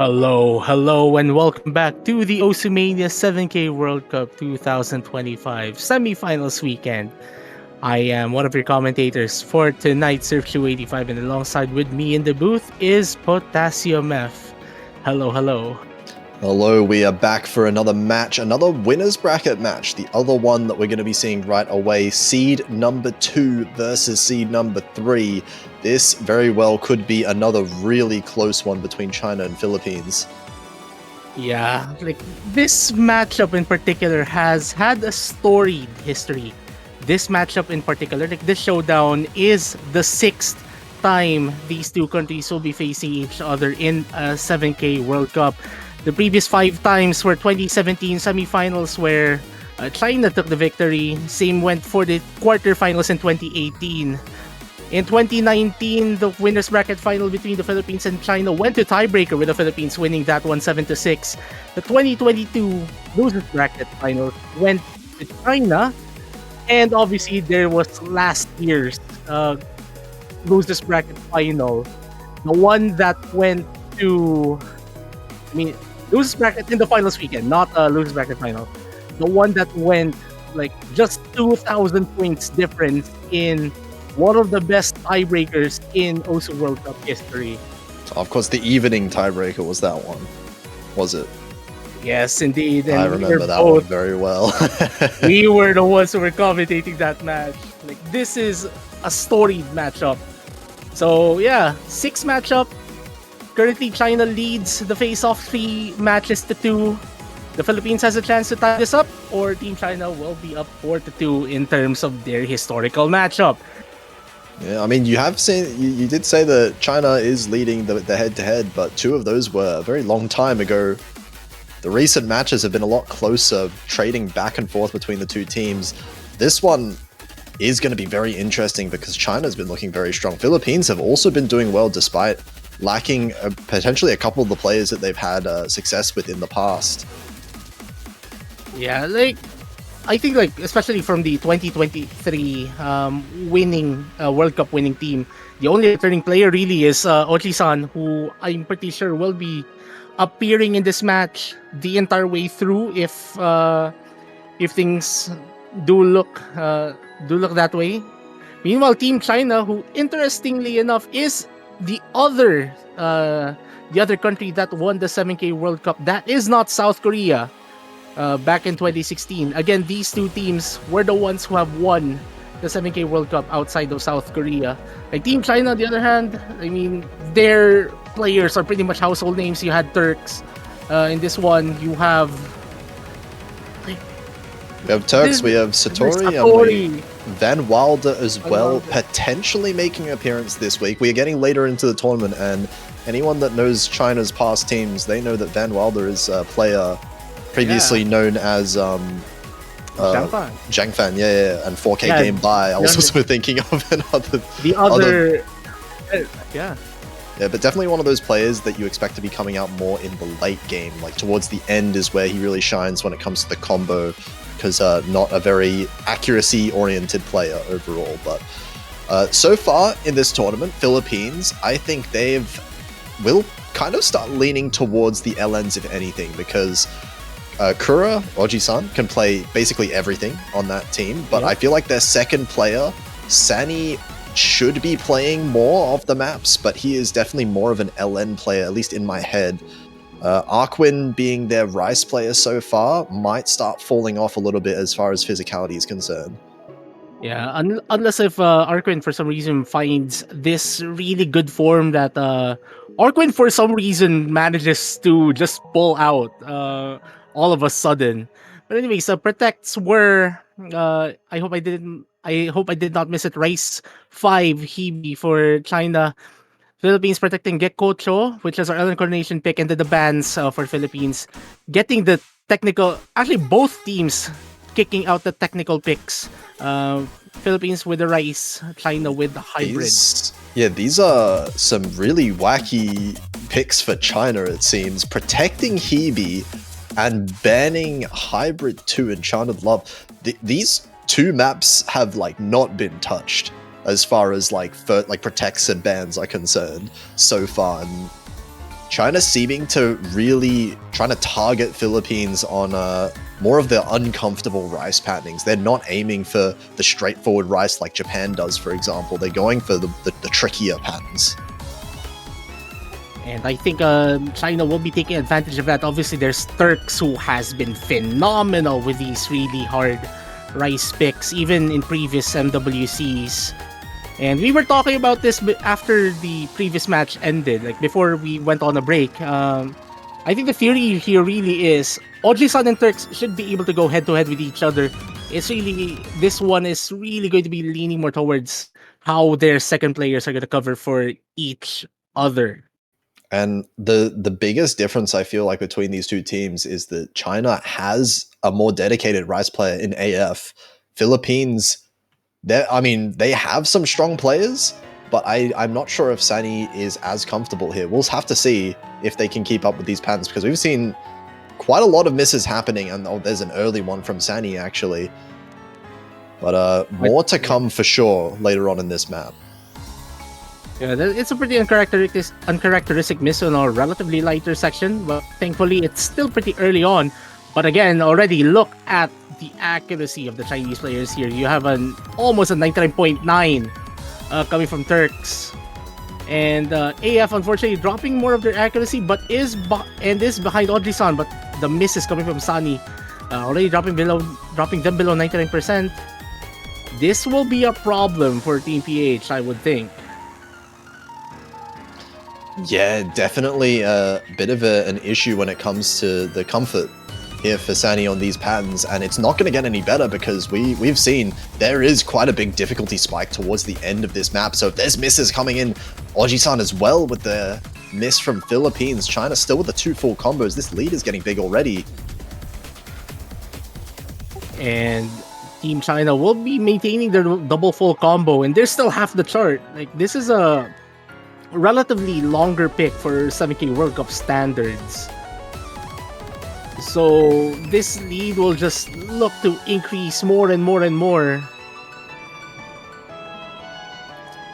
Hello, and welcome back to the Osumania 7K World Cup 2025 semifinals weekend. I am one of your commentators for tonight's Surf Show 85, and alongside with me in the booth is Potassium F. Hello. Hello, we are back for another match, another winner's bracket match. The other one that we're going to be seeing right away, seed number 2 versus seed number 3. This very well could be another really close one between China and Philippines. Yeah, this matchup in particular has had a storied history. This matchup in particular, this showdown is the 6th time these two countries will be facing each other in a 7K World Cup. The previous 5 times were 2017 semifinals where China took the victory. Same went for the quarterfinals in 2018. In 2019, the winners bracket final between the Philippines and China went to tiebreaker with the Philippines winning that one 7-6. The 2022 losers bracket final went to China, and obviously there was last year's losers bracket final, the one that went to, losers bracket in the finals weekend, not a losers bracket final. The one that went just 2,000 points difference in one of the best tiebreakers in OSU World Cup history. Of course, the evening tiebreaker was that one, was it? Yes, indeed. And I remember that one very well. We were the ones who were commentating that match. This is a storied matchup. So yeah, 6 matchup. Currently, China leads the face-off 3 matches to 2. The Philippines has a chance to tie this up, or Team China will be up 4-2 in terms of their historical matchup. Yeah, I mean, you did say that China is leading the head-to-head, but 2 of those were a very long time ago. The recent matches have been a lot closer, trading back and forth between the 2 teams. This one is going to be very interesting because China's been looking very strong. Philippines have also been doing well despite lacking potentially a couple of the players that they've had success with in the past. Yeah, I think especially from the 2023 winning World Cup winning team, the only returning player really is Ochi-san, who I'm pretty sure will be appearing in this match the entire way through if things do look that way. Meanwhile, Team China, who interestingly enough is the other country that won the 7K World Cup, that is not South Korea. Back in 2016. Again, these 2 teams were the ones who have won the 7K World Cup outside of South Korea. Team China, on the other hand, their players are pretty much household names. You had Turks. In this one, you have... We have Turks, we have Satori, and Van Wilder as well, potentially making an appearance this week. We are getting later into the tournament, and anyone that knows China's past teams, they know that Van Wilder is a player previously known as Zhang Fan, and 4K Game By. I was also thinking of another. Yeah, but definitely one of those players that you expect to be coming out more in the late game. Towards the end is where he really shines when it comes to the combo, because not a very accuracy-oriented player overall. But so far in this tournament, Philippines, I think will kind of start leaning towards the LNs if anything, because Kura, Oji-san, can play basically everything on that team, but I feel like their second player, Sani, should be playing more of the maps, but he is definitely more of an LN player, at least in my head. Arquin being their Rice player so far might start falling off a little bit as far as physicality is concerned. Yeah, unless if Arquin for some reason finds this really good form that Arquin for some reason manages to just pull out all of a sudden. But anyways, protects were I hope I did not miss it. Rice 5 Hebe for China. Philippines protecting Gekko Cho, which is our Ellen Coronation pick, and then the bans for Philippines getting the technical. Actually, both teams kicking out the technical picks. Philippines with the Rice, China with the hybrid. These are some really wacky picks for China, it seems. Protecting Hebe and banning Hybrid 2 and Charmed Love. These 2 maps have not been touched as far as protects and bans are concerned so far. And China seeming to really trying to target Philippines on more of their uncomfortable rice patternings. They're not aiming for the straightforward rice like Japan does, for example. They're going for the trickier patterns. And I think China will be taking advantage of that. Obviously, there's Turks, who has been phenomenal with these really hard rice picks, even in previous MWCs. And we were talking about this after the previous match ended, like before we went on a break. I think the theory here really is Oji-san and Turks should be able to go head-to-head with each other. This one is really going to be leaning more towards how their second players are going to cover for each other. And the biggest difference I feel like between these two teams is that China has a more dedicated rice player in AF. Philippines, they have some strong players, but I'm not sure if Sani is as comfortable here. We'll have to see if they can keep up with these patterns, because we've seen quite a lot of misses happening, and there's an early one from Sani actually. But more to come for sure later on in this map. Yeah, it's a pretty uncharacteristic miss on our relatively lighter section, but thankfully it's still pretty early on. But again, already look at the accuracy of the Chinese players here. You have almost a 99.9 coming from Turks. And AF unfortunately dropping more of their accuracy, but is behind Audrey-san, but the miss is coming from Sunny. Already dropping them below 99%. This will be a problem for Team PH, I would think. Yeah, definitely a bit of an issue when it comes to the comfort here for Sani on these patterns, and it's not going to get any better because we've seen there is quite a big difficulty spike towards the end of this map. So if there's misses coming in, Oji-san as well with the miss from Philippines, China still with the 2 full combos. This lead is getting big already. And Team China will be maintaining their double full combo, and they're still half the chart. Like, this is a relatively longer pick for 7K World Cup standards. So this lead will just look to increase more and more and more.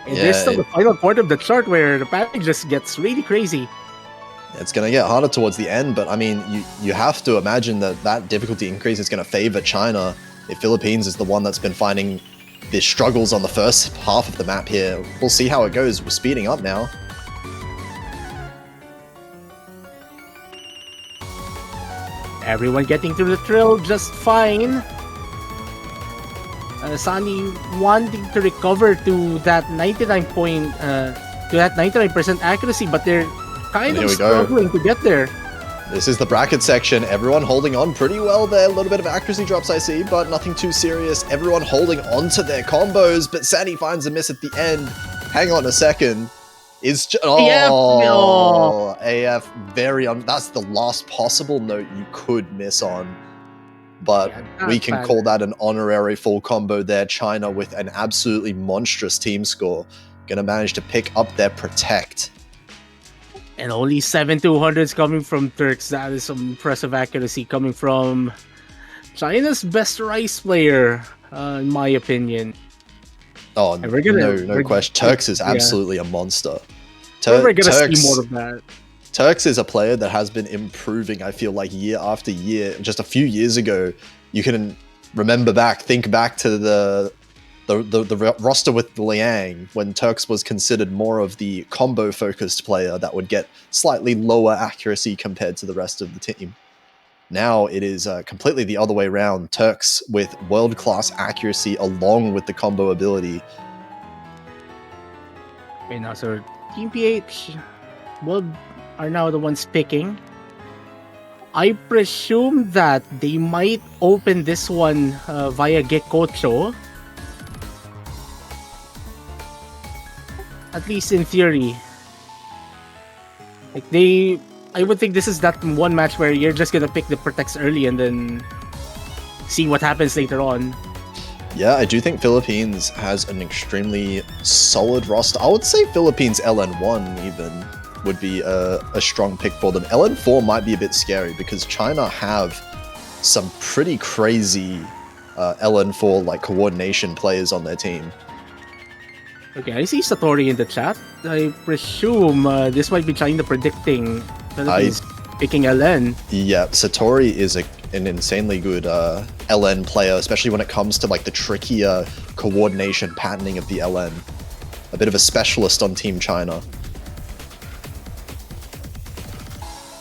And there's still the final part of the chart where the pattern just gets really crazy. It's going to get harder towards the end, but I mean, you have to imagine that difficulty increase is going to favor China. If Philippines is the one that's been finding the struggles on the first half of the map here, we'll see how it goes. We're speeding up now. Everyone getting through the trail just fine. Sunny wanting to recover to that 99% accuracy, but they're kind of struggling to get there. This is the bracket section. Everyone holding on pretty well there. A little bit of accuracy drops I see, but nothing too serious. Everyone holding on to their combos, but Sunny finds a miss at the end. Hang on a second. AF that's the last possible note you could miss on. But we can call that an honorary full combo there. China with an absolutely monstrous team score. Gonna manage to pick up their protect. And only 7-200s coming from Turks. That is some impressive accuracy coming from China's best rice player, in my opinion. Oh, no question. Turks is absolutely a monster. We're gonna see more of that. Turks is a player that has been improving, I feel like, year after year. Just a few years ago, you can think back to the roster with Liang, when Turks was considered more of the combo-focused player that would get slightly lower accuracy compared to the rest of the team. Now it is completely the other way around. Turks with world-class accuracy along with the combo ability. Okay, now so Team PH are now the ones picking. I presume that they might open this one via Gekkocho. At least in theory. I would think this is that one match where you're just gonna pick the protects early and then see what happens later on. Yeah, I do think Philippines has an extremely solid roster. I would say Philippines LN1 even would be a strong pick for them. LN4 might be a bit scary because China have some pretty crazy LN4 like coordination players on their team. Okay, I see Satori in the chat. I presume this might be trying to predicting Philippines picking LN. Yeah, Satori is an insanely good LN player, especially when it comes to like the trickier coordination patterning of the LN. A bit of a specialist on Team China.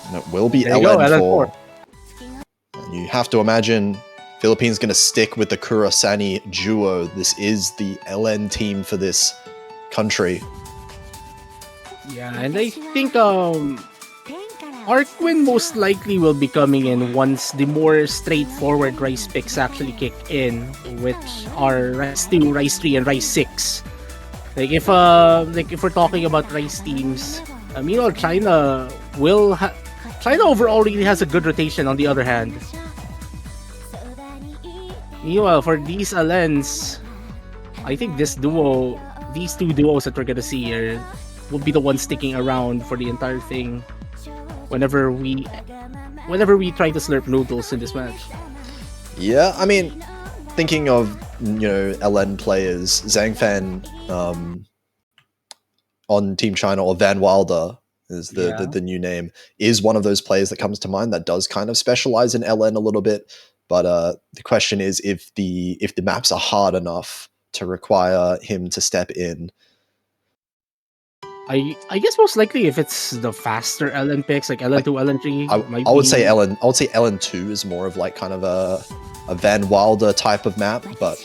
And it will be There you go, LN4. LN4. And you have to imagine Philippines going to stick with the Kurosani duo. This is the LN team for this country. Yeah, and I think Arkwin most likely will be coming in once the more straightforward Rice picks actually kick in, which are Rice 2, Rice 3, and Rice 6. Like if we're talking about Rice teams, meanwhile China overall really has a good rotation on the other hand. Meanwhile, for these LNs, I think these two duos that we're gonna see will be the ones sticking around for the entire thing. Whenever we try to slurp noodles in this match. Yeah, I mean, thinking of LN players, Zhang Fan on Team China, or Van Wilder is the new name, is one of those players that comes to mind that does kind of specialize in LN a little bit. But the question is if the maps are hard enough to require him to step in. I guess most likely if it's the faster LN picks like LN2, LN3. I would say LN2 is more of like kind of a Van Wilder type of map, but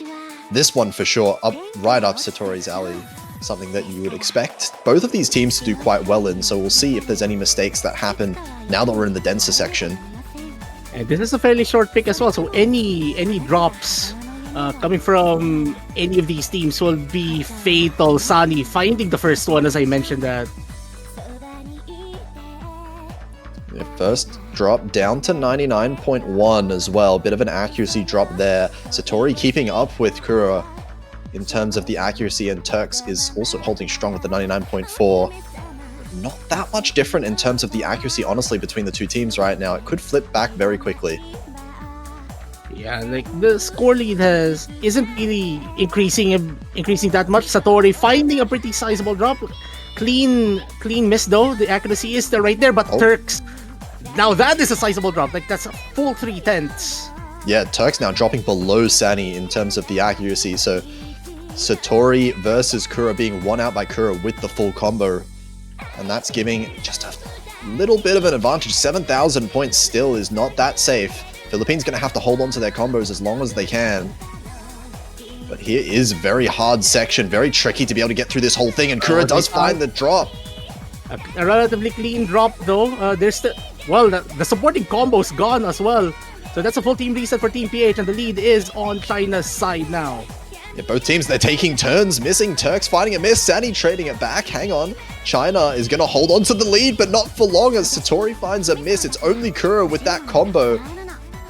this one for sure right up Satori's alley. Something that you would expect both of these teams to do quite well in, so we'll see if there's any mistakes that happen now that we're in the denser section. And this is a fairly short pick as well, so any drops coming from any of these teams will be fatal. Sunny finding the first one, as I mentioned that. Yeah, first drop down to 99.1 as well. Bit of an accuracy drop there. Satori keeping up with Kura in terms of the accuracy, and Turks is also holding strong with the 99.4. Not that much different in terms of the accuracy, honestly, between the two teams right now. It could flip back very quickly. Yeah, like the score lead isn't really increasing that much. Satori finding a pretty sizable drop. Clean miss though. The accuracy is still right there, but Turks, now that is a sizable drop. Like that's a full 3/10. Yeah, Turks now dropping below Sani in terms of the accuracy. So Satori versus Kura being won out by Kura with the full combo. And that's giving just a little bit of an advantage. 7,000 points still is not that safe. Philippines going to have to hold on to their combos as long as they can. But here is a very hard section, very tricky to be able to get through this whole thing, and Kura does find the drop. A relatively clean drop though. There's still, the supporting combo's gone as well. So that's a full team reset for Team PH, and the lead is on China's side now. Yeah, both teams, they're taking turns, missing. Turks finding a miss, Sani trading it back. Hang on. China is going to hold on to the lead, but not for long as Satori finds a miss. It's only Kura with that combo.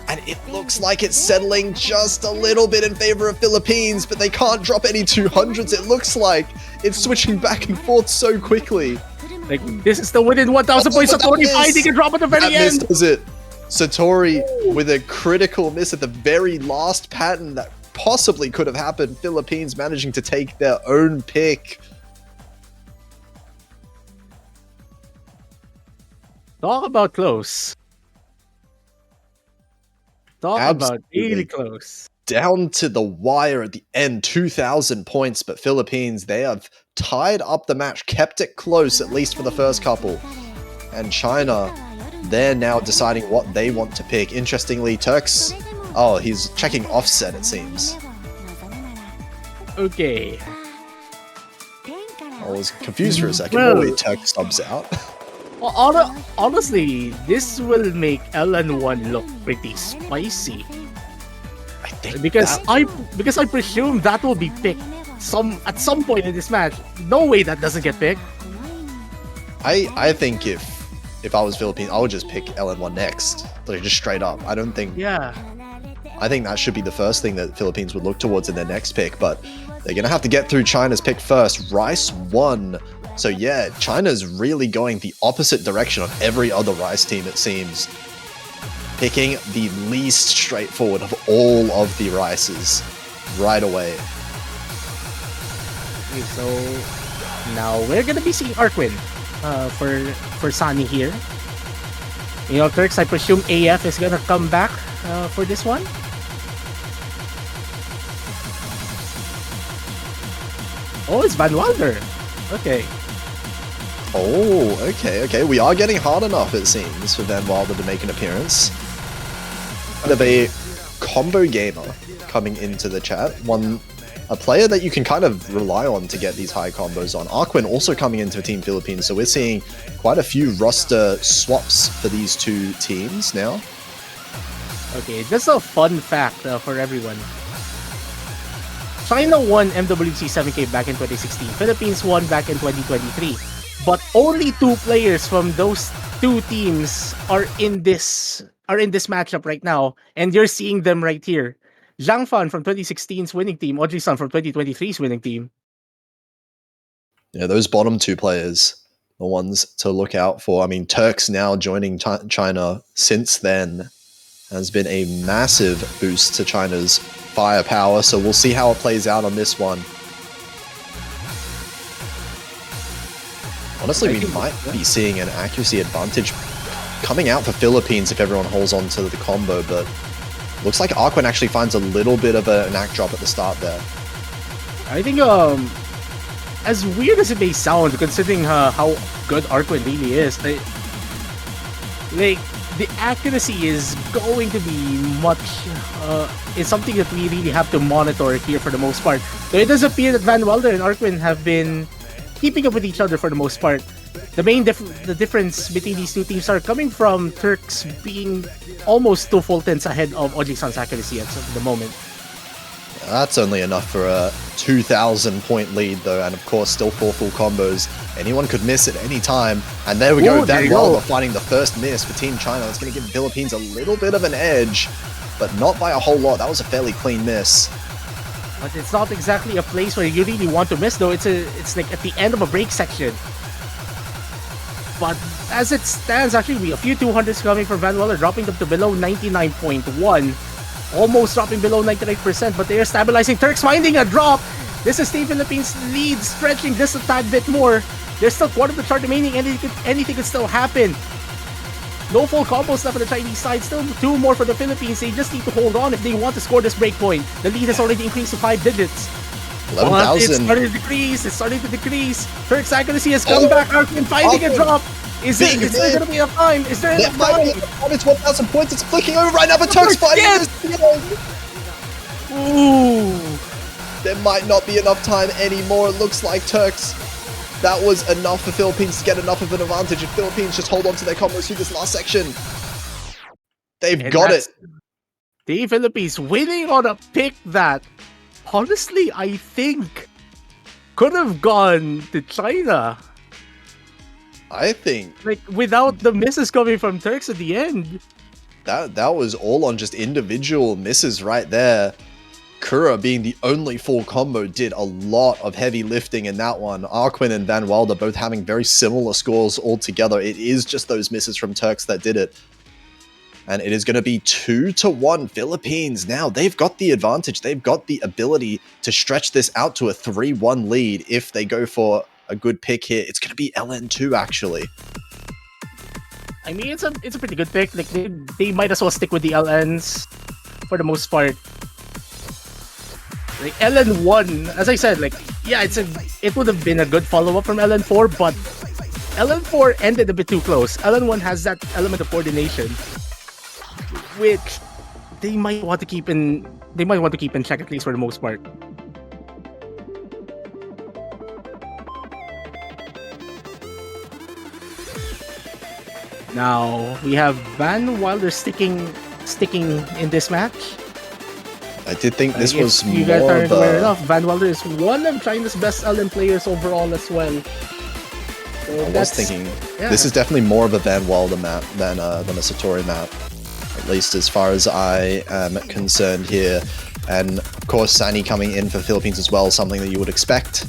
And it looks like it's settling just a little bit in favor of Philippines, but they can't drop any 200s. It looks like it's switching back and forth so quickly. Like, this is the within 1,000 points. Satori finding a drop at the very end. That miss it. Satori with a critical miss at the very last pattern that possibly could have happened. Philippines managing to take their own pick. Talk about close. Talk Absolutely. about really close. Down to the wire at the end, 2,000 points, but Philippines, they have tied up the match, kept it close, at least for the first couple. And China, they're now deciding what they want to pick. Interestingly, Turks, he's checking offset, it seems. Okay. I was confused for a second. Well, Turks subs out. Well, honestly, this will make LN1 look pretty spicy. I think because I presume that will be picked at some point in this match. No way that doesn't get picked. I think if I was Philippines, I would just pick LN1 next. Like just straight up. I don't think. Yeah. I think that should be the first thing that Philippines would look towards in their next pick, but they're gonna have to get through China's pick first. Rice 1. So yeah, China's really going the opposite direction of every other Rice team, it seems. Picking the least straightforward of all of the Rices right away. Okay, so now we're gonna be seeing Arquin for Sunny here. You know, Turks, I presume AF is gonna come back for this one. Oh, it's Van Wilder. Okay. Oh, okay. We are getting hard enough, it seems, for Van Wilder to make an appearance. Bit of a combo gamer coming into the chat. A player that you can kind of rely on to get these high combos on. Arquin also coming into Team Philippines, so we're seeing quite a few roster swaps for these two teams now. Okay, just a fun fact for everyone. China won MWC 7K back in 2016. Philippines won back in 2023. But only 2 players from those 2 teams are in this matchup right now, and you're seeing them right here. Zhang Fan from 2016's winning team, Audrey Sun from 2023's winning team. Yeah, those bottom 2 players, the ones to look out for. I mean, Turks now joining China since then has been a massive boost to China's firepower, so we'll see how it plays out on this one. Honestly, we might be seeing an accuracy advantage coming out for Philippines if everyone holds on to the combo, but looks like Arquin actually finds a little bit of an act drop at the start there. I think, as weird as it may sound, considering how good Arquin really is, like the accuracy is going to be much. It's something that we really have to monitor here for the most part. So it does appear that Van Wilder and Arquin have been keeping up with each other for the most part. The main the difference between these 2 teams are coming from Turks being almost 2 full tenths ahead of Oji-san's accuracy at the moment. That's only enough for a 2,000 point lead though, and of course still 4 full combos. Anyone could miss at any time, and there we go. Van Wilder finding the first miss for Team China. That's going to give the Philippines a little bit of an edge, but not by a whole lot. That was a fairly clean miss. But it's not exactly a place where you really want to miss though. It's like at the end of a break section. But as it stands, actually, a few 200s coming from Van Wilder, dropping them to below 99.1. Almost dropping below 99%, but they are stabilizing. Turks finding a drop. This is Team Philippines' lead, stretching just a tad bit more. There's still quarter of the chart remaining. Anything could still happen. No full combos left on the Chinese side. Still 2 more for the Philippines. They just need to hold on if they want to score this breakpoint. The lead has already increased to 5 digits. 11,000. It's starting to decrease. Turks' accuracy has come back. Arquin finding a drop. Is there going to be enough time? Is there enough time? It's 1,000 points. It's flicking over right now, but Turks fighting this. Ooh. There might not be enough time anymore. It looks like Turks. That was enough for Philippines to get enough of an advantage. If Philippines just hold on to their combos through this last section, they've got it. The Philippines winning on a pick that, honestly, I think could have gone to China. I think, like, without the misses coming from Turks at the end. That was all on just individual misses right there. Kura, being the only full combo, did a lot of heavy lifting in that one. Arquin and Van Wilder both having very similar scores altogether. It is just those misses from Turks that did it. And it is going to be 2-1 Philippines. Now they've got the advantage. They've got the ability to stretch this out to a 3-1 lead if they go for a good pick here. It's going to be LN2 actually. I mean, it's a pretty good pick. Like they might as well stick with the LNs for the most part. Like LN1, as I said, like yeah, it would have been a good follow-up from LN4, but LN4 ended a bit too close. LN1 has that element of coordination, which they might want to keep in check, at least for the most part. Now we have Van Wilder sticking in this match. I did think this was you guys aren't aware enough. Van Wilder is one of China's best LN players overall as well. So I was thinking this is definitely more of a Van Wilder map than a Satori map, at least as far as I am concerned here. And of course, Sani coming in for Philippines as well, something that you would expect.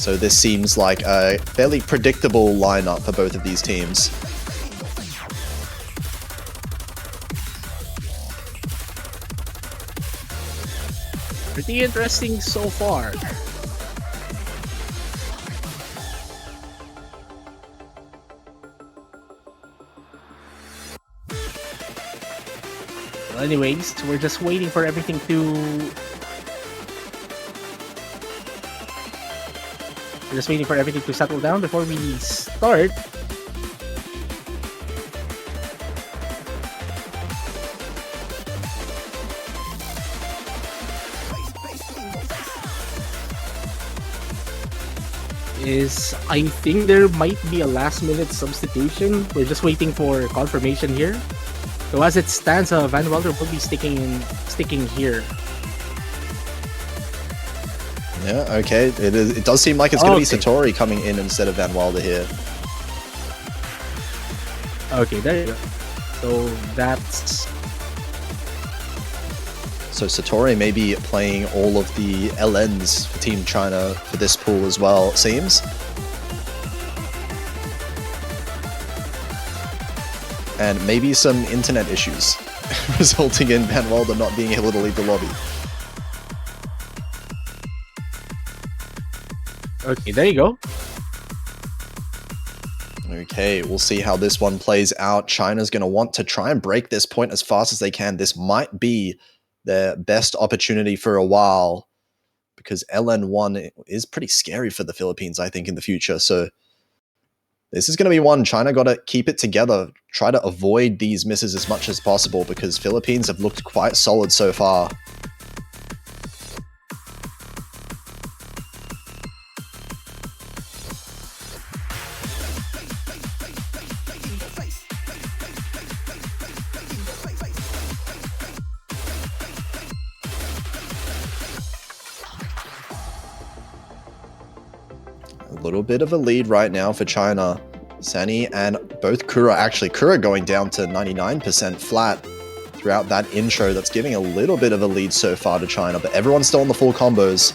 So this seems like a fairly predictable lineup for both of these teams. Pretty interesting so far. Well, anyways, we're just waiting for everything to... We're just waiting for everything to settle down before we start. I think there might be a last-minute substitution. We're just waiting for confirmation here. So as it stands, Van Welder will be sticking here. Yeah, okay. It does seem like it's going to be Okay. Satori coming in instead of Van Wilder here. Okay, there you go. So that's... So Satori may be playing all of the LNs for Team China for this pool as well, it seems. And maybe some internet issues, resulting in Van Wilder not being able to leave the lobby. Okay, there you go. Okay, we'll see how this one plays out. China's going to want to try and break this point as fast as they can. This might be their best opportunity for a while, because LN1 is pretty scary for the Philippines, I think, in the future. So this is going to be one. China got to keep it together, try to avoid these misses as much as possible, because Philippines have looked quite solid so far. A little bit of a lead right now for China. Sani and both Kura going down to 99% flat throughout that intro. That's giving a little bit of a lead so far to China, but everyone's still on the full combos.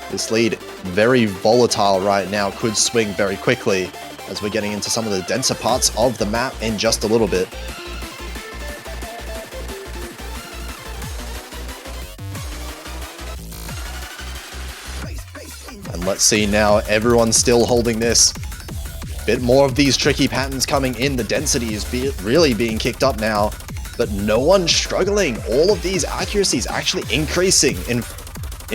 This lead, very volatile right now, could swing very quickly as we're getting into some of the denser parts of the map in just a little bit. And let's see now, everyone's still holding this. Bit more of these tricky patterns coming in. The density is really being kicked up now, but no one's struggling. All of these accuracies actually increasing in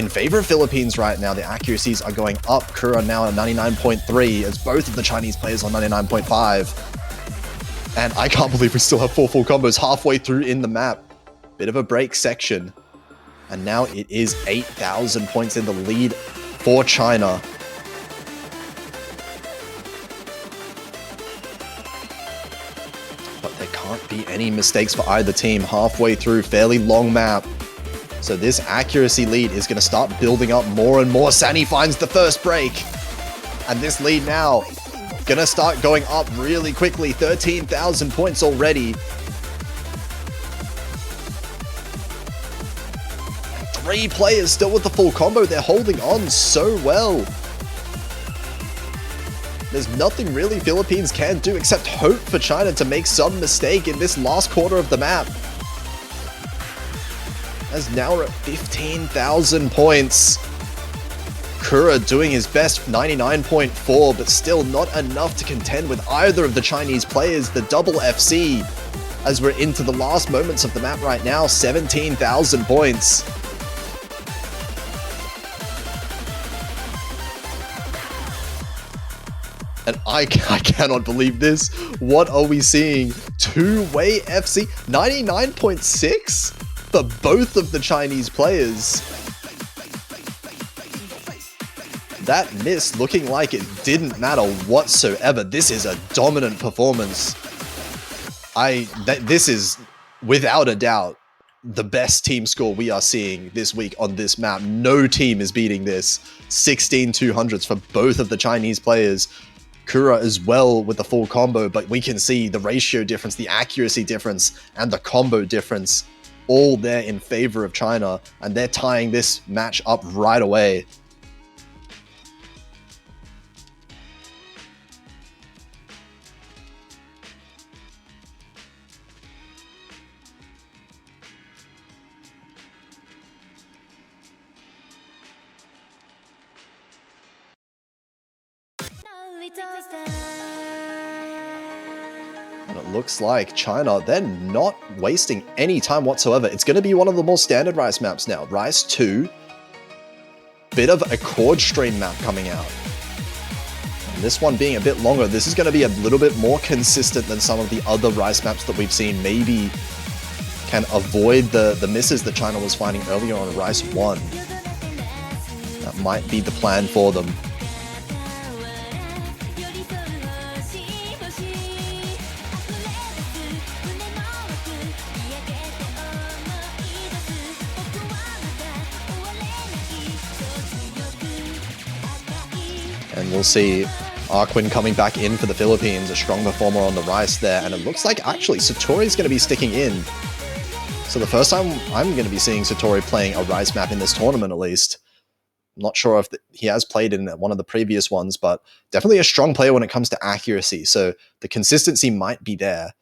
favor of Philippines right now. The accuracies are going up. Kura now at 99.3 as both of the Chinese players on 99.5. And I can't believe we still have 4 full combos halfway through in the map. Bit of a break section. And now it is 8,000 points in the lead for China. But there can't be any mistakes for either team halfway through. Fairly long map. So this accuracy lead is going to start building up more and more. Sani finds the first break. And this lead now going to start going up really quickly. 13,000 points already. 3 players still with the full combo. They're holding on so well. There's nothing really Philippines can do except hope for China to make some mistake in this last quarter of the map. As now we're at 15,000 points. Kura doing his best, 99.4, but still not enough to contend with either of the Chinese players. The double FC, as we're into the last moments of the map right now, 17,000 points. And I cannot believe this. What are we seeing? Two-way FC, 99.6 for both of the Chinese players. That miss looking like it didn't matter whatsoever. This is a dominant performance. This is, without a doubt, the best team score we are seeing this week on this map. No team is beating this. 16 200s for both of the Chinese players. Kura as well with the full combo, but we can see the ratio difference, the accuracy difference, and the combo difference all there in favor of China, and they're tying this match up right away. Little star. And it looks like China, they're not wasting any time whatsoever. It's going to be one of the more standard Rice maps now. Rice 2, bit of a chord stream map coming out. And this one being a bit longer, this is going to be a little bit more consistent than some of the other Rice maps that we've seen. Maybe can avoid the misses that China was finding earlier on Rice 1. That might be the plan for them. And we'll see Arquin coming back in for the Philippines, a strong performer on the Rice there. And it looks like actually Satori's going to be sticking in. So the first time I'm going to be seeing Satori playing a Rice map in this tournament, at least. I'm not sure if he has played in one of the previous ones, but definitely a strong player when it comes to accuracy. So the consistency might be there.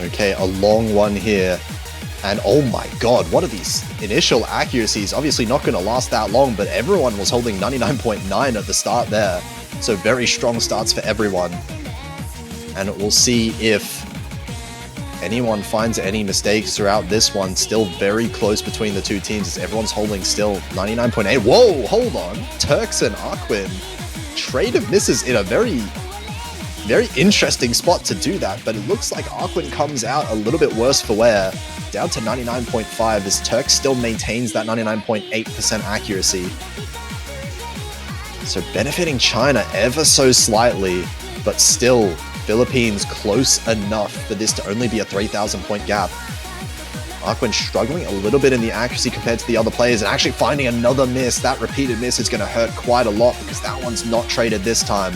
Okay, a long one here. And oh my god, what are these initial accuracies? Obviously not going to last that long, but everyone was holding 99.9 at the start there. So very strong starts for everyone. And we'll see if anyone finds any mistakes throughout this one. Still very close between the two teams as everyone's holding still 99.8. Whoa, hold on. Turks and Arquin. Trade of misses in a very interesting spot to do that, but it looks like Arquin comes out a little bit worse for wear, down to 99.5 as Turk still maintains that 99.8% accuracy. So benefiting China ever so slightly, but still Philippines close enough for this to only be a 3,000 point gap. Arquin struggling a little bit in the accuracy compared to the other players and actually finding another miss. That repeated miss is going to hurt quite a lot because that one's not traded this time.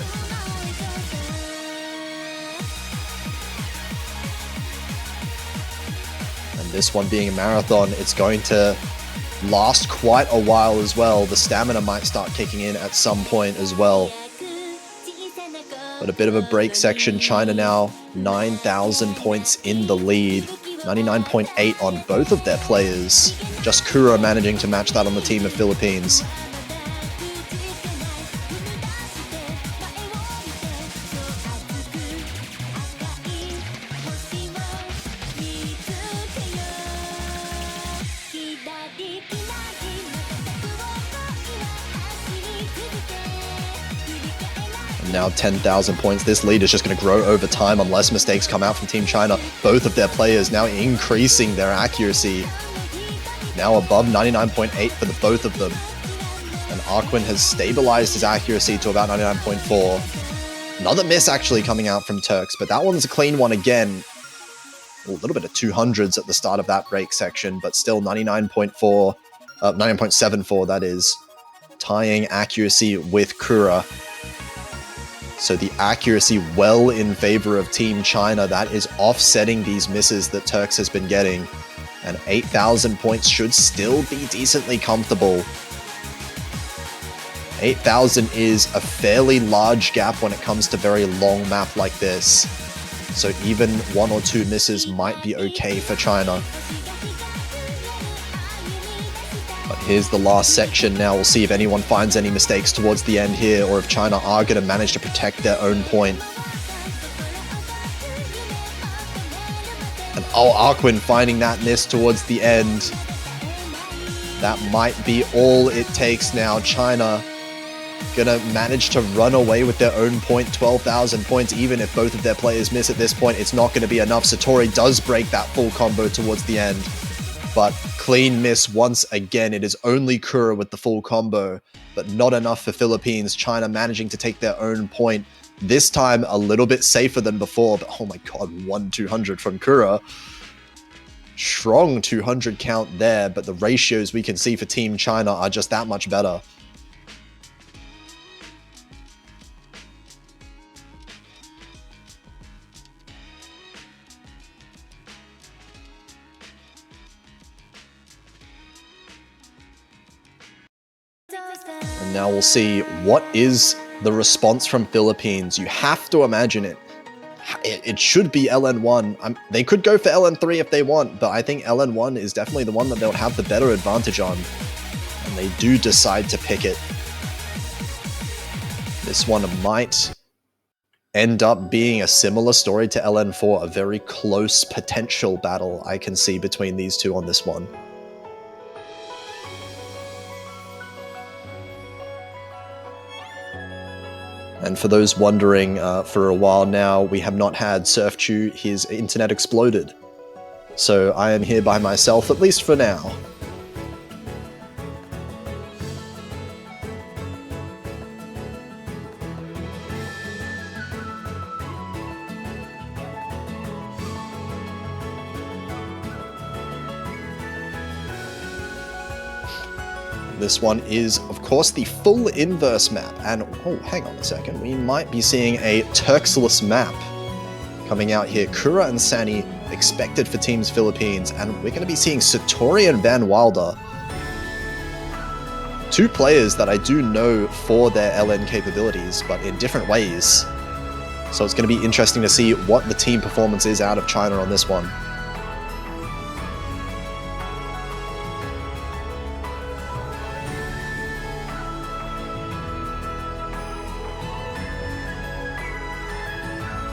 This one being a marathon, it's going to last quite a while as well. The stamina might start kicking in at some point as well. But a bit of a break section. China now 9,000 points in the lead. 99.8 on both of their players. Just Kura managing to match that on the team of Philippines. Now 10,000 points. This lead is just going to grow over time unless mistakes come out from Team China. Both of their players now increasing their accuracy. Now above 99.8 for the both of them. And Arquin has stabilized his accuracy to about 99.4. Another miss actually coming out from Turks, but that one's a clean one again. A little bit of 200s at the start of that break section, but still 99.4, 99.74 that is. Tying accuracy with Kura. So the accuracy well in favor of Team China. That is offsetting these misses that Turks has been getting. And 8,000 points should still be decently comfortable. 8,000 is a fairly large gap when it comes to very long map like this. So even one or two misses might be okay for China. But here's the last section now. We'll see if anyone finds any mistakes towards the end here, or if China are going to manage to protect their own point. And oh, Arquin finding that miss towards the end. That might be all it takes now. China gonna manage to run away with their own point, 12,000 points. Even if both of their players miss at this point, it's not gonna be enough. Satori does break that full combo towards the end. But clean miss once again. It is only Kura with the full combo, but not enough for Philippines. China managing to take their own point. This time a little bit safer than before, but oh my god, 1-200 from Kura. Strong 200 count there, but the ratios we can see for Team China are just that much better. Now we'll see what is the response from Philippines. You have to imagine it. It should be LN1. They could go for LN3 if they want, but I think LN1 is definitely the one that they'll have the better advantage on. And they do decide to pick it. This one might end up being a similar story to LN4, a very close potential battle I can see between these two on this one. And for those wondering, for a while now, we have not had Surfchew. His internet exploded. So I am here by myself, at least for now. This one is, of course, the full inverse map. And, oh, hang on a second. We might be seeing a Turksless map coming out here. Kura and Sani expected for Teams Philippines. And we're going to be seeing Satori and Van Wilder. Two players that I do know for their LN capabilities, but in different ways. So it's going to be interesting to see what the team performance is out of China on this one.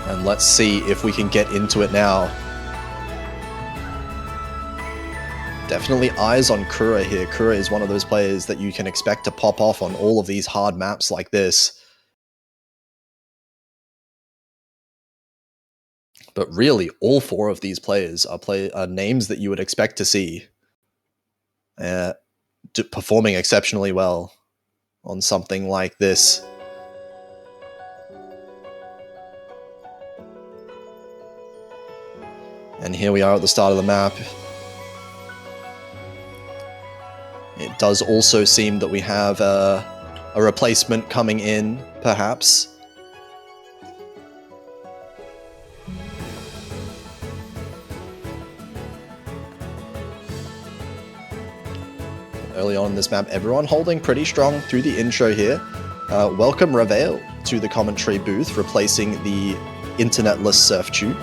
And let's see if we can get into it now. Definitely eyes on Kura here. Kura is one of those players that you can expect to pop off on all of these hard maps like this. But really, all four of these players are names that you would expect to see performing exceptionally well on something like this. And here we are at the start of the map. It does also seem that we have a replacement coming in, perhaps. Early on in this map, everyone holding pretty strong through the intro here. Welcome Reveil to the commentary booth, replacing the internetless Surfchew.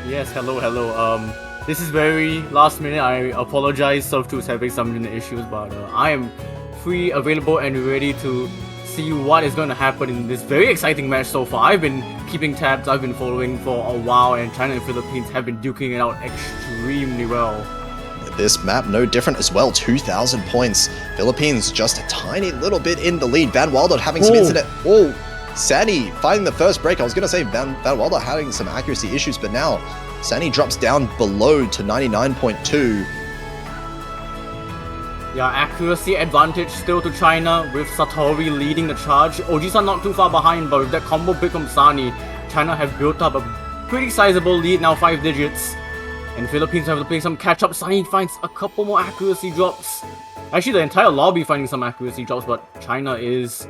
Yes, hello. This is very last minute. I apologize. Surfchew is having some internet issues, but I am free, available, and ready to see what is going to happen in this very exciting match so far. I've been keeping tabs, I've been following for a while, and China and Philippines have been duking it out extremely well. This map no different as well. 2,000 points. Philippines just a tiny little bit in the lead. Van Wilder having some internet. Oh, Sani finding the first break. I was going to say Van Wilder having some accuracy issues, but now Sani drops down below to 99.2. Yeah, accuracy advantage still to China with Satori leading the charge. OGs are not too far behind, but with that combo pick from Sani, China have built up a pretty sizable lead, now 5 digits. And Philippines have to play some catch-up. Sani finds a couple more accuracy drops. Actually, the entire lobby finding some accuracy drops, but China is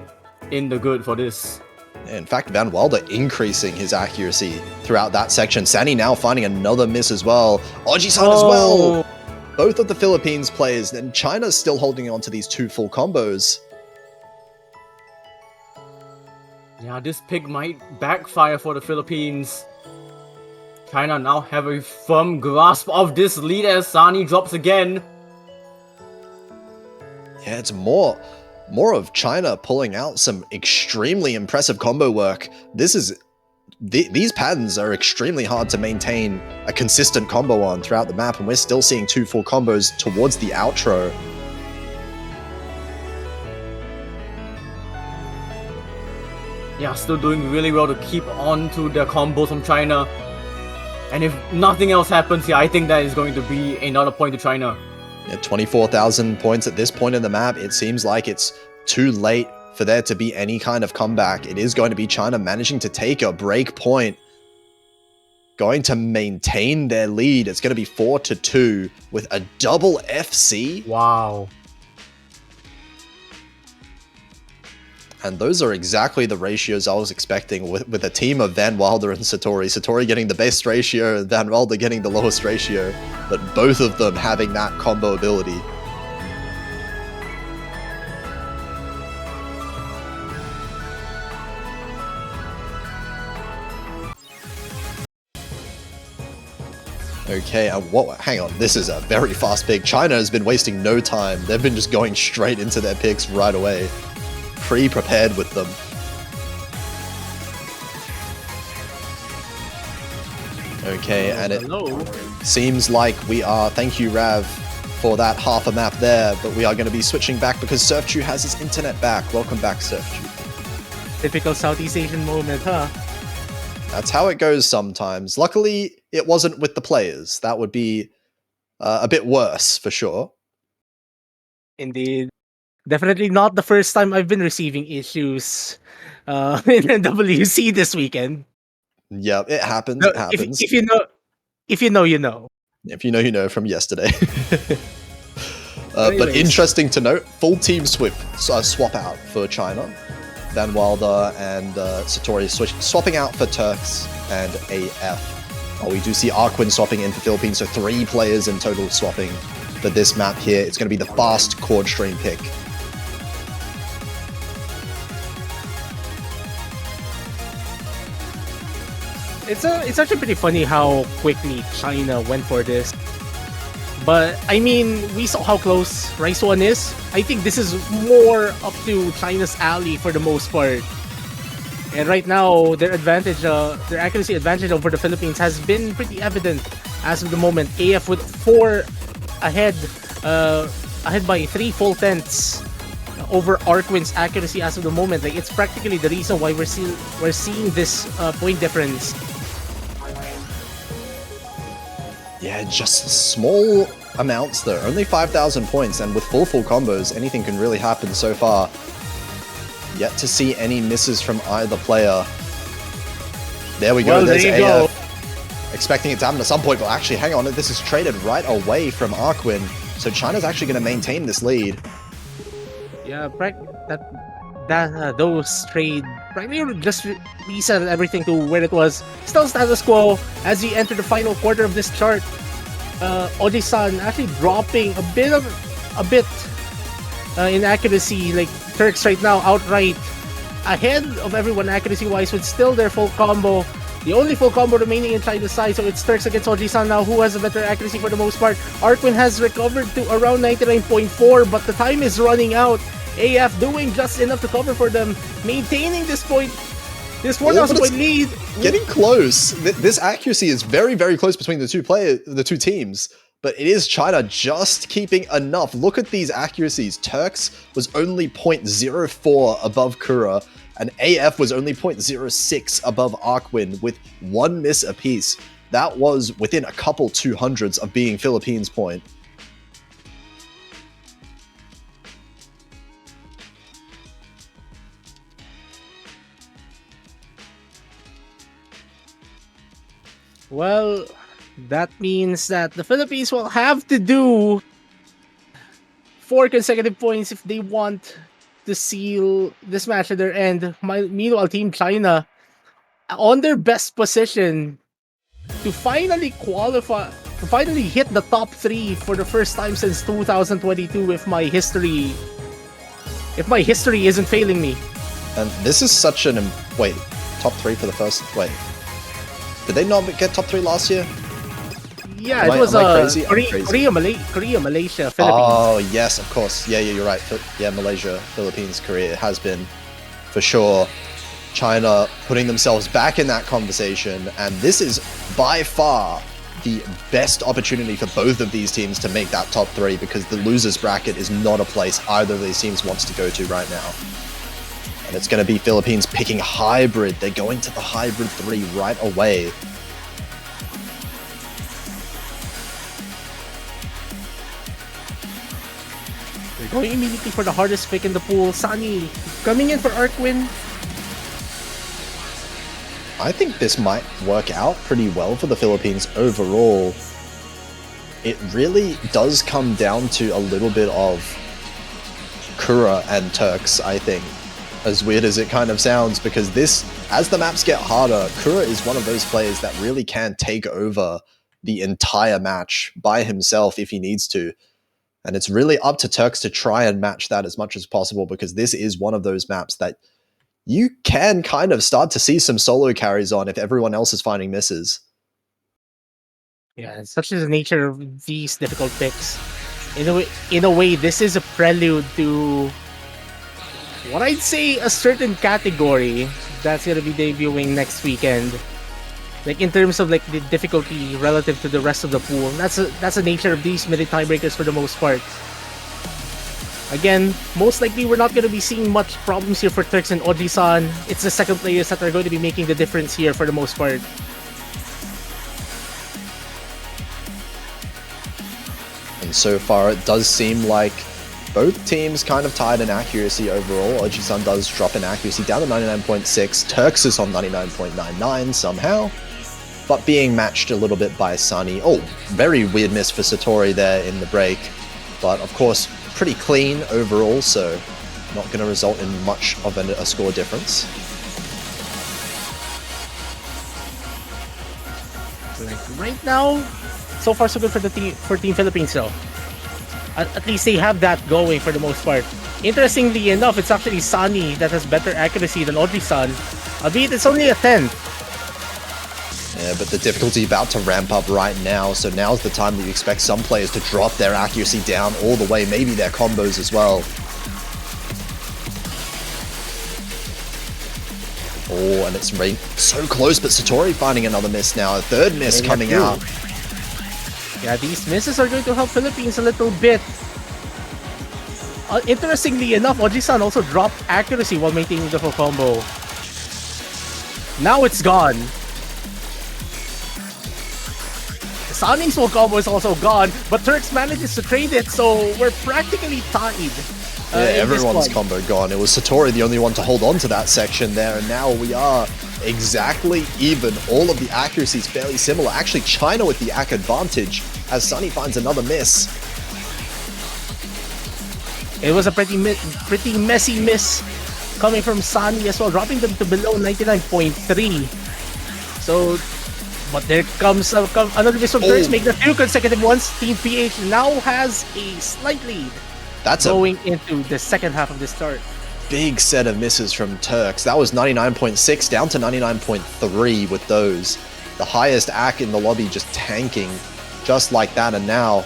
in the good for this. In fact, Van Wilder increasing his accuracy throughout that section. Sani now finding another miss as well. Oji-san as well! Both of the Philippines players, and China's still holding on to these 2 full combos. Yeah, this pick might backfire for the Philippines. China now have a firm grasp of this lead as Sani drops again. Yeah, it's more of China pulling out some extremely impressive combo work. These patterns are extremely hard to maintain a consistent combo on throughout the map, and we're still seeing 2 full combos towards the outro. Yeah, still doing really well to keep on to the combos from China. And if nothing else happens here, I think that is going to be another point to China. Yeah, 24,000 points at this point in the map. It seems like it's too late for there to be any kind of comeback. It is going to be China managing to take a break point. Going to maintain their lead. It's going to be 4-2 with a double FC. Wow. And those are exactly the ratios I was expecting with a team of Van Wilder and Satori. Satori getting the best ratio and Van Wilder getting the lowest ratio, but both of them having that combo ability. Okay, hang on, this is a very fast pick. China has been wasting no time. They've been just going straight into their picks right away. Pre-prepared with them. Okay, and it seems like we are, thank you Rav for that half a map there, but we are going to be switching back because Surfchew has his internet back. Welcome back, Surfchew. Typical Southeast Asian moment, huh? That's how it goes sometimes. Luckily, it wasn't with the players. That would be a bit worse, for sure. Indeed. Definitely not the first time I've been receiving issues in NWC this weekend. Yeah, it happens. No, It happens. if you know, you know. If you know, you know from yesterday. But interesting to note, full team swap out for China. Van Wilder and Satori swapping out for Turks and AF. We do see Arquin swapping in for Philippines, so 3 players in total swapping for this map here. It's going to be the fast chord stream pick. It's actually pretty funny how quickly China went for this. But I mean, we saw how close Rice 1 is. I think this is more up to China's alley for the most part. And right now, their accuracy advantage over the Philippines has been pretty evident as of the moment. AF with 4 ahead by 3 full tenths over Arquin's accuracy as of the moment. Like, it's practically the reason why we're seeing this point difference. Yeah, just small amounts though. Only 5,000 points, and with full combos, anything can really happen so far. Yet to see any misses from either player. There we go, well, there's there you AF. go. Expecting it to happen at some point, but actually, hang on, this is traded right away from Arquin. So China's actually going to maintain this lead. Yeah, those trade practically just reset everything to where it was. Still status quo as we enter the final quarter of this chart. Oji-san actually dropping a bit in accuracy. Like, Turks right now outright ahead of everyone accuracy-wise with still their full combo. The only full combo remaining in China's side, so it's Turks against Oji-san now, who has a better accuracy for the most part. Arquin has recovered to around 99.4, but the time is running out. AF doing just enough to cover for them, maintaining this point. This 4,000 point lead. Getting close. This accuracy is very, very close between the two teams. But it is China just keeping enough. Look at these accuracies. Turks was only 0.04 above Kura, and AF was only 0.06 above Arquin with 1 miss apiece. That was within a couple 200s of being Philippines' point. Well, that means that the Philippines will have to do 4 consecutive points if they want to seal this match at their end. Meanwhile, Team China on their best position to finally qualify, to finally hit the top 3 for the first time since 2022 if my history isn't failing me. And this is such an... Wait, top 3 for the first... Wait. Did they not get top 3 last year? Yeah, it was Korea, Malaysia, Philippines. Oh, yes, of course. Yeah, you're right. Yeah, Malaysia, Philippines, Korea. It has been, for sure, China putting themselves back in that conversation. And this is by far the best opportunity for both of these teams to make that top 3, because the losers bracket is not a place either of these teams wants to go to right now. And it's going to be Philippines picking Hybrid. They're going to the Hybrid 3 right away. They're going immediately for the hardest pick in the pool. Sunny coming in for Arquin. I think this might work out pretty well for the Philippines overall. It really does come down to a little bit of Kura and Turks, I think. As weird as it kind of sounds, because this, as the maps get harder, Kura is one of those players that really can take over the entire match by himself if he needs to. And it's really up to Turks to try and match that as much as possible, because this is one of those maps that you can kind of start to see some solo carries on if everyone else is finding misses. Yeah, such is the nature of these difficult picks. In a way, this is a prelude to what I'd say a certain category that's gonna be debuting next weekend. Like in terms of like the difficulty relative to the rest of the pool, that's the nature of these mid tiebreakers for the most part. Again, most likely we're not going to be seeing much problems here for Turks and Oji-san. It's the second players that are going to be making the difference here for the most part. And so far, it does seem like both teams kind of tied in accuracy overall. Oji-san does drop in accuracy down to 99.6. Turks is on 99.99 somehow, but being matched a little bit by Sunny. Oh, very weird miss for Satori there in the break, but of course, pretty clean overall, so not going to result in much of a score difference. Like right now, so far so good for the Team Philippines though. At least they have that going for the most part. Interestingly enough, it's actually Sunny that has better accuracy than Oji-san, albeit it's only a 10. Yeah, but the difficulty about to ramp up right now, so now's the time that you expect some players to drop their accuracy down all the way, maybe their combos as well. Oh, and it's so close, but Satori finding another miss now. A third miss coming out. Yeah, these misses are going to help Philippines a little bit. Interestingly enough, Oji-san also dropped accuracy while maintaining the full combo. Now it's gone. Sunny's full combo is also gone, but Turks manages to trade it, so we're practically tied. Yeah, everyone's combo gone. It was Satori the only one to hold on to that section there, and now we are exactly even. All of the accuracy is fairly similar. Actually, China with the AC advantage as Sunny finds another miss. It was a pretty messy miss coming from Sunny as well, dropping them to below 99.3. So, but there comes another miss from Turks, making a few consecutive ones. Team PH now has a slight lead. That's going into the second half of the start. Big set of misses from Turks. That was 99.6 down to 99.3 with those. The highest AC in the lobby just tanking just like that. And now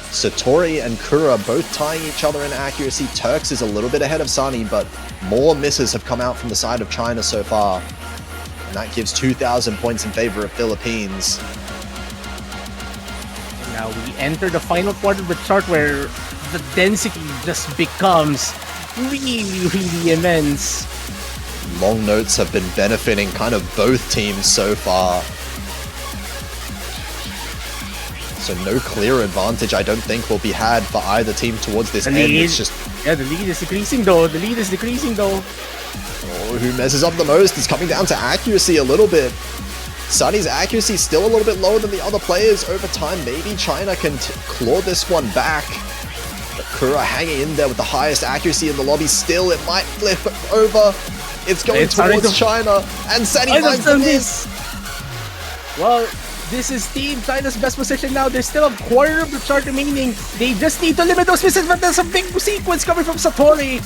Satori and Kura both tying each other in accuracy. Turks is a little bit ahead of Sunny, but more misses have come out from the side of China so far. And that gives 2,000 points in favor of Philippines. Now we enter the final part of the chart where the density just becomes really immense. Long notes have been benefiting kind of both teams so far. So no clear advantage, I don't think, will be had for either team towards this end. It's just... Yeah, the lead is decreasing though. Oh, who messes up the most? It's coming down to accuracy a little bit. Sunny's accuracy is still a little bit lower than the other players. Over time, maybe China can claw this one back. But Kura hanging in there with the highest accuracy in the lobby. Still, it might flip over. It's going towards China. And Sunny finds the miss. Well, this is Team China's best position now. There's still a quarter of the chart remaining. They just need to limit those misses, but there's a big sequence coming from Satori.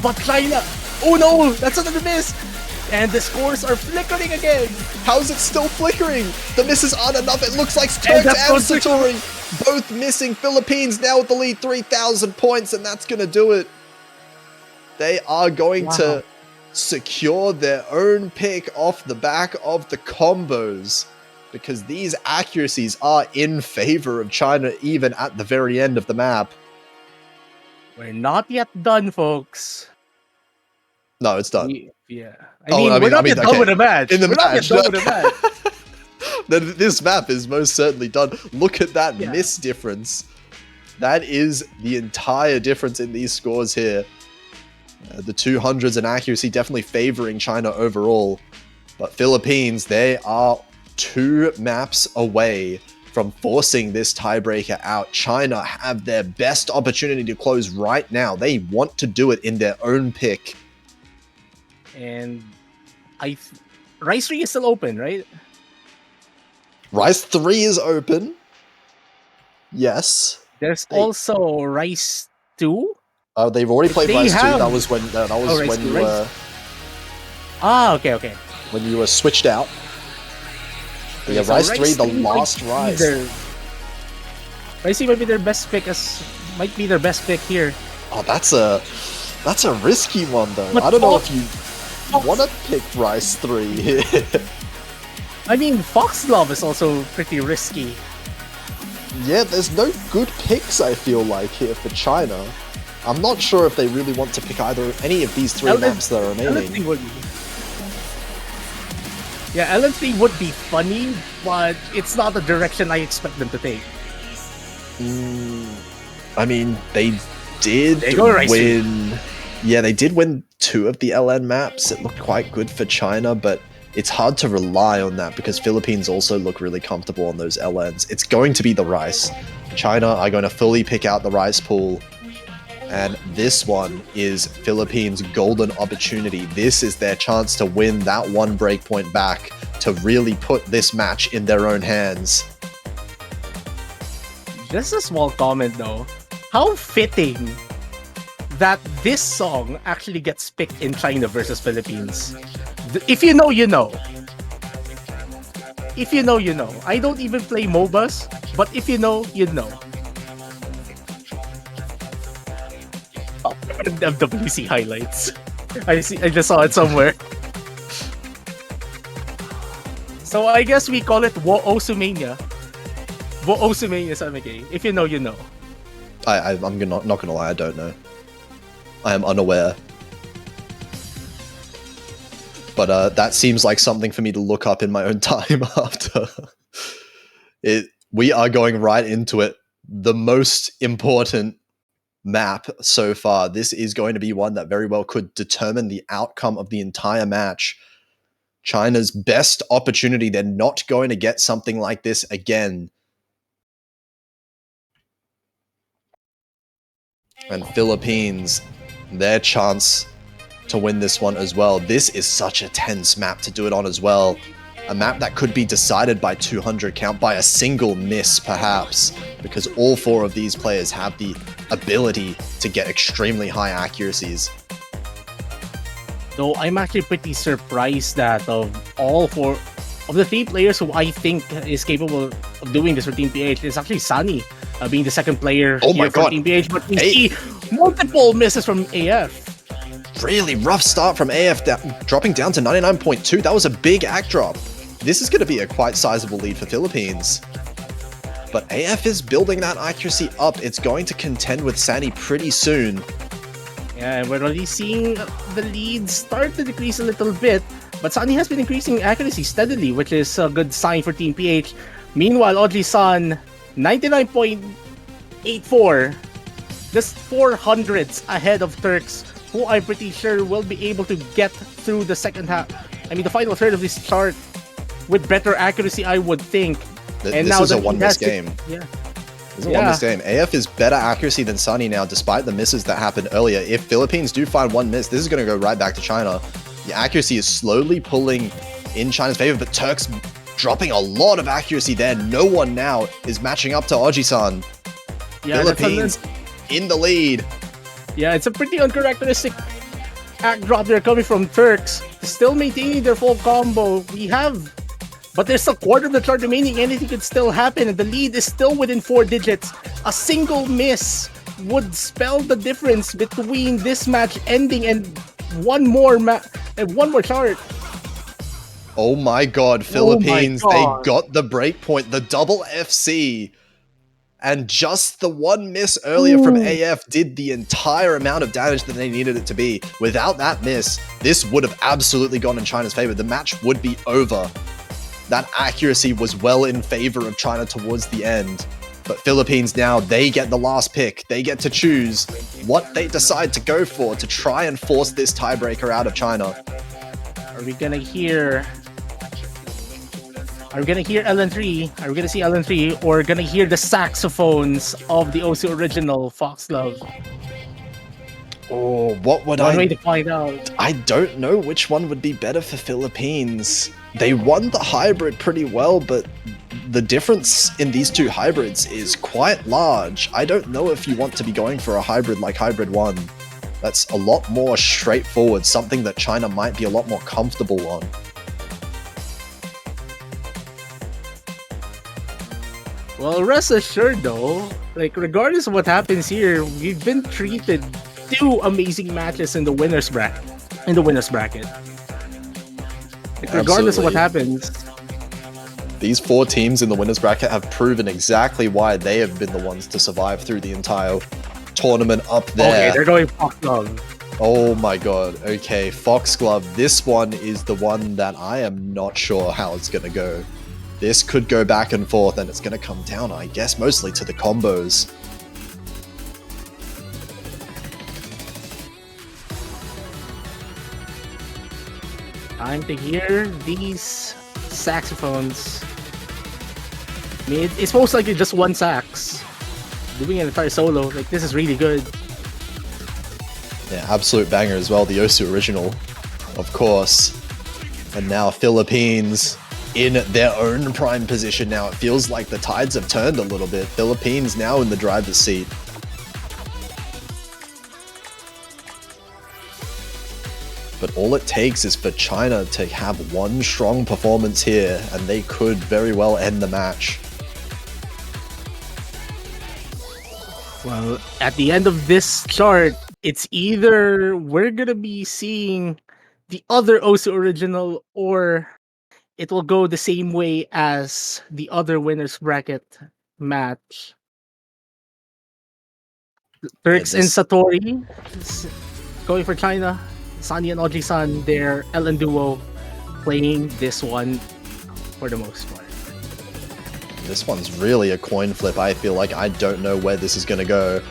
But China... Oh no! That's another miss! And the scores are flickering again! How is it still flickering? The misses aren't enough. It looks like Turks and Satori both missing. Philippines now with the lead, 3,000 points, and that's going to do it. They are going to secure their own pick off the back of the combos, because these accuracies are in favor of China even at the very end of the map. We're not yet done, folks. No, it's done. Yeah. I mean, we're not yet done with the match. In the match. This map is most certainly done. Look at that miss difference. That is the entire difference in these scores here. The 200s and accuracy definitely favoring China overall. But Philippines, they are 2 maps away from forcing this tiebreaker out. China have their best opportunity to close right now. They want to do it in their own pick. And Rise 3 is still open, right? Rise 3 is open. Yes. There's also Rise 2. Oh, they've already played Rise 2. That was when you were... Okay. When you were switched out. But yeah, Rise 3, the last Rise. I see might be their best pick here. Oh, that's a risky one though. But I don't know Fox- if you want to pick Rice 3 here. I mean, Foxglove is also pretty risky. Yeah, there's no good picks, I feel like, here for China. I'm not sure if they really want to pick any of these three maps that are remaining. LN3 would be. Yeah, LN3 would be funny, but it's not the direction I expect them to take. I mean, they did win. Yeah, they did win 2 of the LN maps. It looked quite good for China, but it's hard to rely on that because Philippines also look really comfortable on those LNs. It's going to be the Rice. China are going to fully pick out the Rice pool. And this one is Philippines' golden opportunity. This is their chance to win that one breakpoint back to really put this match in their own hands. Just a small comment though. How fitting that this song actually gets picked in China versus Philippines. If you know, you know. If you know, you know. I don't even play MOBAs, but if you know, you know. Oh, WC highlights. I just saw it somewhere. So I guess we call it Wo-Osumania. Wo-Osumania Samigay. If you know, you know. I'm not gonna lie, I don't know. I am unaware. But that seems like something for me to look up in my own time after. We are going right into it. The most important map so far. This is going to be one that very well could determine the outcome of the entire match. China's best opportunity. They're not going to get something like this again. And Philippines, their chance to win this one as well. This is such a tense map to do it on as well. A map that could be decided by 200 count, by a single miss perhaps, because all 4 of these players have the ability to get extremely high accuracies. Though I'm actually pretty surprised that of all 4 of the 3 players who I think is capable of doing this for Team PH, it's actually Sunny being the second player here for Team PH, but we see multiple misses from AF. Really rough start from AF, dropping down to 99.2. That was a big act drop. This is going to be a quite sizable lead for Philippines. But AF is building that accuracy up. It's going to contend with Sunny pretty soon. Yeah, we're already seeing the lead start to decrease a little bit, but Sunny has been increasing accuracy steadily, which is a good sign for Team PH. Meanwhile, Oji-san, 99.84, just 400s ahead of Turks, who I'm pretty sure will be able to get through the second half. I mean, the final third of this chart with better accuracy, I would think. This is a one-miss game. Yeah. This is a one-miss game. AF is better accuracy than Sunny now, despite the misses that happened earlier. If Philippines do find one miss, this is going to go right back to China. The accuracy is slowly pulling in China's favor, but Turks dropping a lot of accuracy there. No one now is matching up to Oji-san. Yeah, Philippines in the lead. Yeah, it's a pretty uncharacteristic act drop there coming from Turks. Still maintaining their full combo. But there's a quarter of the chart remaining. Anything could still happen, and the lead is still within 4 digits. A single miss would spell the difference between this match ending and one more chart. Oh my god, Philippines, they got the breakpoint, the double FC. And just the one miss earlier from AF did the entire amount of damage that they needed it to be. Without that miss, this would have absolutely gone in China's favor. The match would be over. That accuracy was well in favor of China towards the end. But Philippines now, they get the last pick. They get to choose what they decide to go for to try and force this tiebreaker out of China. Are we gonna hear LN3? Are we gonna see LN3, or gonna hear the saxophones of the OC original Foxglove? Oh, what would One way to find out. I don't know which one would be better for Philippines. They won the hybrid pretty well, but the difference in these 2 hybrids is quite large. I don't know if you want to be going for a hybrid like Hybrid 1. That's a lot more straightforward, something that China might be a lot more comfortable on. Well, rest assured though, like regardless of what happens here, we've been treated two amazing matches in the winners bracket. Like, regardless of what happens. These four teams in the winners bracket have proven exactly why they have been the ones to survive through the entire tournament up there. Okay, they're going Foxglove. Oh my god. Okay, Foxglove. This one is the one that I am not sure how it's going to go. This could go back and forth, and it's going to come down, I guess, mostly to the combos. Time to hear these saxophones. I mean, it's most likely just one sax. Doing an entire solo, like, this is really good. Yeah, absolute banger as well. The Osu original, of course. And now Philippines in their own prime position now. It feels like the tides have turned a little bit. Philippines now in the driver's seat. But all it takes is for China to have one strong performance here, and they could very well end the match. Well, at the end of this chart, it's either we're gonna be seeing the other Osu original, or it will go the same way as the other winners bracket match. Turks and Satori going for China. Sunny and Oji-san, their Ellen duo, playing this one for the most part. This one's really a coin flip. I feel like I don't know where this is going to go.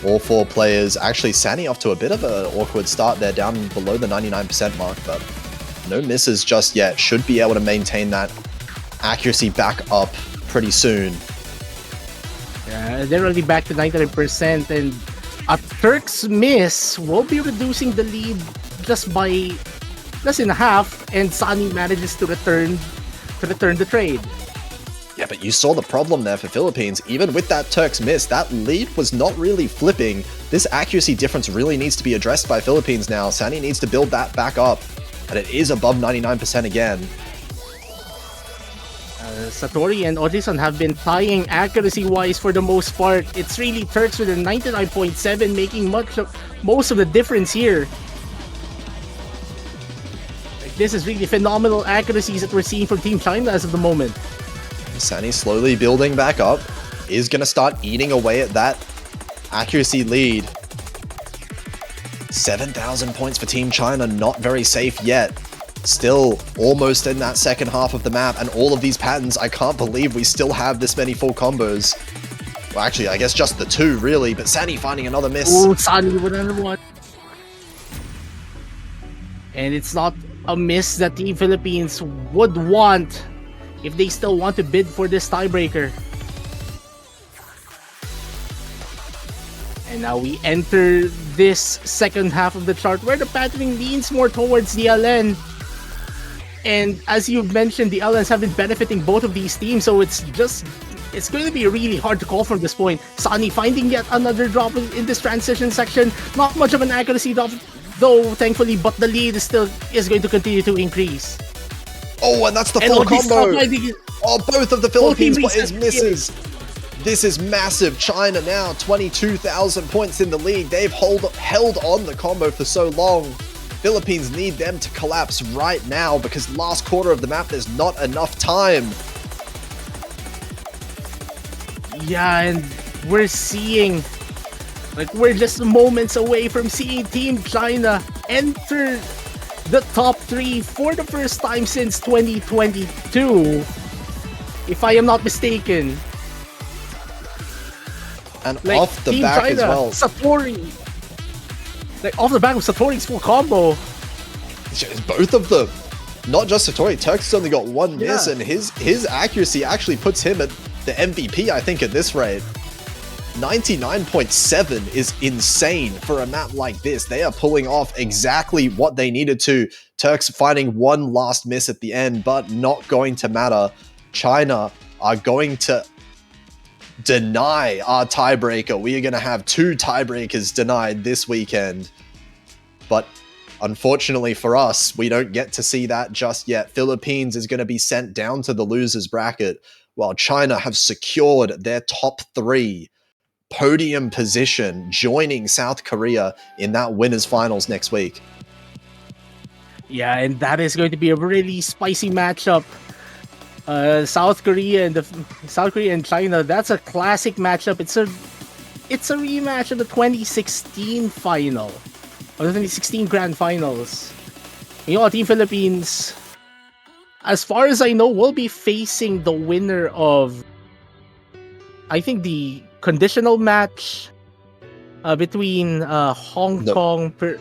All four players, actually Sani off to a bit of an awkward start there, down below the 99% mark, but no misses just yet. Should be able to maintain that accuracy back up pretty soon. Yeah, they're already back to 99%, and a Turks miss will be reducing the lead just by less than half, and Sunny manages to return the trade. Yeah, but you saw the problem there for Philippines. Even with that Turks miss, that lead was not really flipping. This accuracy difference really needs to be addressed by Philippines now. Sani needs to build that back up, and it is above 99% again. Satori and Oji-san have been tying accuracy-wise for the most part. It's really Turks with a 99.7 making most of the difference here. Like, this is really phenomenal accuracies that we're seeing from Team China as of the moment. Sani slowly building back up, is going to start eating away at that accuracy lead. 7,000 points for Team China, not very safe yet. Still almost in that second half of the map, and all of these patterns, I can't believe we still have this many full combos. Well, actually, I guess just the two, really, but Sani finding another miss. Oh, Sani with another one. And it's not a miss that Team Philippines would want if they still want to bid for this tiebreaker. And now we enter this second half of the chart where the patterning leans more towards the LN. And as you've mentioned, the LNs have been benefiting both of these teams, so it's going to be really hard to call from this point. Sunny finding yet another drop in this transition section. Not much of an accuracy drop though, thankfully, but the lead is going to continue to increase. Oh, and that's the full combo! Oh, both of the Philippines players misses! This is massive. China now 22,000 points in the lead. They've held on the combo for so long. Philippines need them to collapse right now because last quarter of the map there's not enough time. Yeah, and we're seeing, like, we're just moments away from seeing Team China enter the top 3 for the first time since 2022, if I am not mistaken. And like, off the Team back China, as well. Satori. Like, off the back of Satori's full combo. It's both of them. Not just Satori. Turks has only got one miss, and his accuracy actually puts him at the MVP, I think, at this rate. 99.7 is insane for a map like this. They are pulling off exactly what they needed to. Turks finding one last miss at the end, but not going to matter. China are going to deny our tiebreaker. We are going to have 2 tiebreakers denied this weekend. But unfortunately for us, we don't get to see that just yet. Philippines is going to be sent down to the losers bracket, while China have secured their top 3 podium position, joining South Korea in that winners finals next week. Yeah, and that is going to be a really spicy matchup. South Korea and China. That's a classic matchup. It's a rematch of the 2016 final, or the 2016 Grand Finals. You know, Team Philippines, as far as I know, will be facing the winner of, I think, the conditional match between Hong Kong, Peru.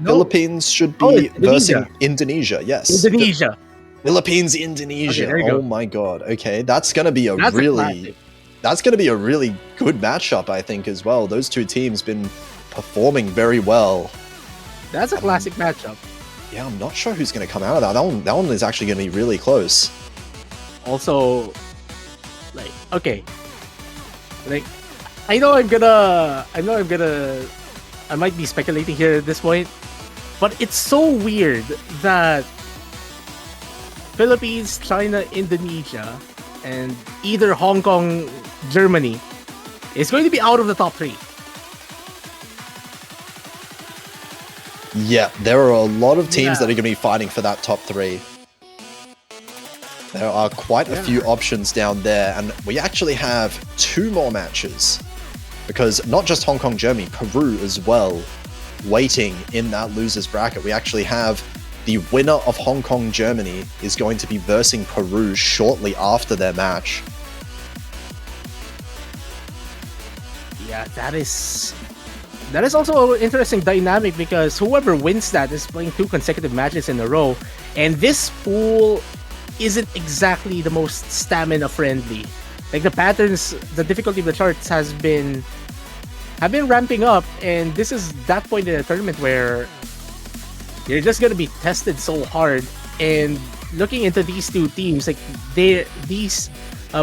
Philippines should Oh, be it's versing Indonesia. Yes, Indonesia. Philippines, Okay, Indonesia. there you Oh go. my god. Okay, that's gonna be That's a classic. that's gonna be a really good matchup, I think, as well. Those two teams been performing very well. That's a classic matchup. Yeah, I'm not sure who's gonna come out of that. That one is actually gonna be really close. Also, like, okay, like, I might be speculating here at this point, but it's so weird that Philippines, China, Indonesia, and either Hong Kong, Germany is going to be out of the top 3. Yeah, there are a lot of teams that are going to be fighting for that top 3. There are quite a few options down there, and we actually have 2 more matches, because not just Hong Kong, Germany, Peru as well, waiting in that losers bracket. We actually have the winner of Hong Kong, Germany is going to be versing Peru shortly after their match. Yeah, that is also an interesting dynamic, because whoever wins that is playing 2 consecutive matches in a row, and this pool isn't exactly the most stamina friendly. Like, the patterns, the difficulty of the charts have been ramping up, and this is that point in the tournament where you're just gonna be tested so hard. And looking into these 2 teams, like,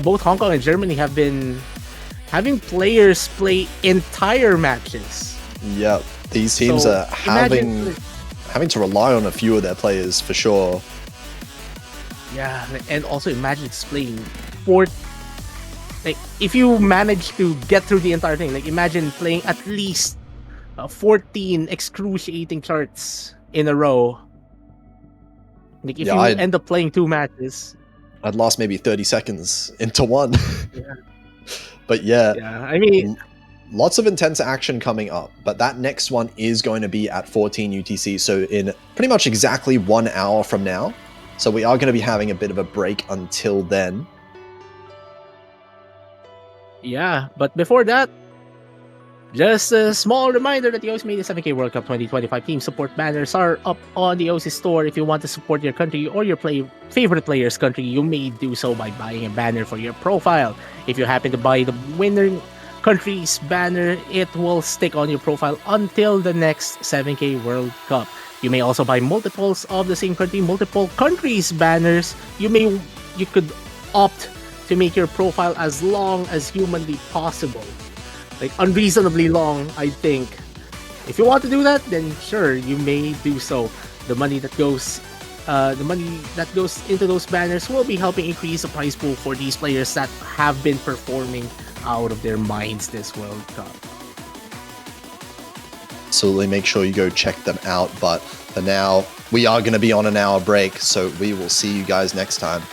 both Hong Kong and Germany have been having players play entire matches. Yep, these teams So, are having to rely on a few of their players for sure. Yeah, and also imagine playing 4. Like, if you manage to get through the entire thing, like, imagine playing at least 14 excruciating charts in a row. Like, if Yeah, you end up playing 2 matches, I'd last maybe 30 seconds into one. Yeah. But yeah, I mean, lots of intense action coming up, but that next one is going to be at 14 UTC, so in pretty much exactly 1 hour from now. So we are going to be having a bit of a break until then. yeah, but before that, just a small reminder that the OC Media 7K World Cup 2025 team support banners are up on the OC store. If you want to support your country or your favorite player's country, you may do so by buying a banner for your profile. If you happen to buy the winning country's banner, it will stick on your profile until the next 7K World Cup. You may also buy multiples of the same country, multiple countries' banners. You could opt to make your profile as long as humanly possible. Like, unreasonably long, I think. If you want to do that, then sure, you may do so. The money that goes into those banners will be helping increase the prize pool for these players that have been performing out of their minds this World Cup. Absolutely, make sure you go check them out. But for now, we are going to be on an hour break, so we will see you guys next time.